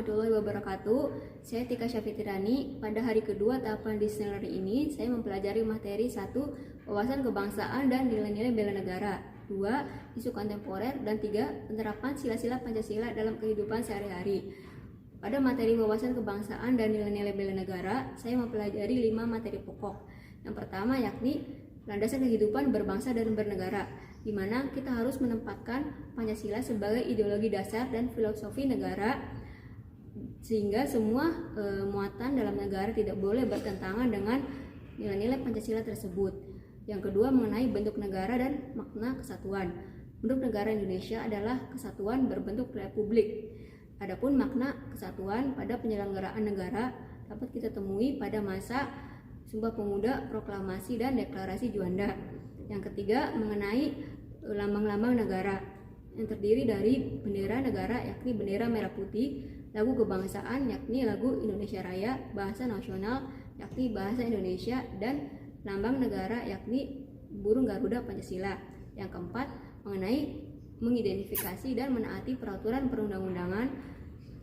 warahmatullahi wabarakatuh. Saya Tika Syafitirani. Pada hari kedua tahapan listener ini, saya mempelajari materi 1. Wawasan kebangsaan dan nilai-nilai bela negara. 2. Isu kontemporer. Dan 3. Penerapan sila-sila Pancasila dalam kehidupan sehari-hari. Pada materi wawasan kebangsaan dan nilai-nilai bela negara, saya mempelajari 5 materi pokok. Yang pertama yakni landasan kehidupan berbangsa dan bernegara, di mana kita harus menempatkan Pancasila sebagai ideologi dasar dan filosofi negara, sehingga semua muatan dalam negara tidak boleh bertentangan dengan nilai-nilai Pancasila tersebut. Yang kedua mengenai bentuk negara dan makna kesatuan. Bentuk negara Indonesia adalah kesatuan berbentuk republik. Adapun makna kesatuan pada penyelenggaraan negara dapat kita temui pada masa Sumpah Pemuda, Proklamasi, dan Deklarasi Juanda. Yang ketiga mengenai lambang-lambang negara yang terdiri dari bendera negara yakni bendera merah putih, lagu kebangsaan yakni lagu Indonesia Raya, bahasa nasional yakni bahasa Indonesia, dan lambang negara yakni burung Garuda Pancasila. Yang keempat mengenai mengidentifikasi dan menaati peraturan perundang-undangan,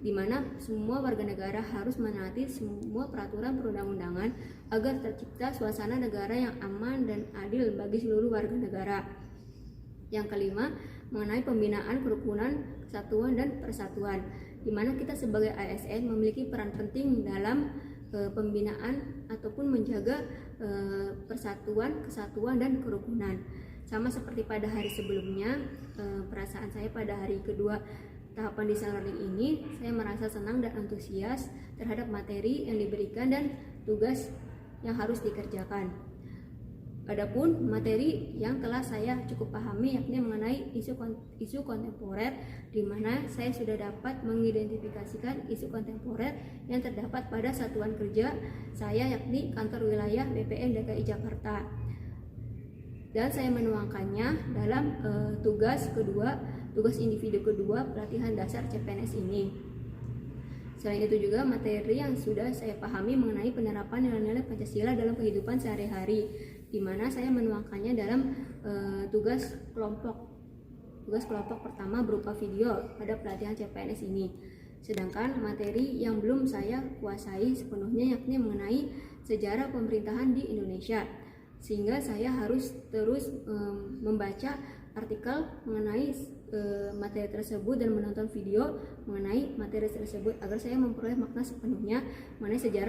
di mana semua warga negara harus menaati semua peraturan perundang-undangan agar tercipta suasana negara yang aman dan adil bagi seluruh warga negara. Yang kelima, mengenai pembinaan kerukunan, kesatuan, dan persatuan, di mana kita sebagai ASN memiliki peran penting dalam pembinaan ataupun menjaga persatuan, kesatuan, dan kerukunan. Sama seperti pada hari sebelumnya, perasaan saya pada hari kedua tahapan desain learning ini, saya merasa senang dan antusias terhadap materi yang diberikan dan tugas yang harus dikerjakan. Adapun materi yang telah saya cukup pahami yakni mengenai isu kontemporer, di mana saya sudah dapat mengidentifikasikan isu kontemporer yang terdapat pada satuan kerja saya yakni kantor wilayah BPN DKI Jakarta. Dan saya menuangkannya dalam tugas individu kedua pelatihan dasar CPNS ini. Selain itu juga materi yang sudah saya pahami mengenai penerapan nilai-nilai Pancasila dalam kehidupan sehari-hari, di mana saya menuangkannya dalam tugas kelompok pertama berupa video pada pelatihan CPNS ini. Sedangkan materi yang belum saya kuasai sepenuhnya yakni mengenai sejarah pemerintahan di Indonesia, sehingga saya harus terus membaca artikel mengenai materi tersebut dan menonton video mengenai materi tersebut agar saya memperoleh makna sepenuhnya mengenai sejarah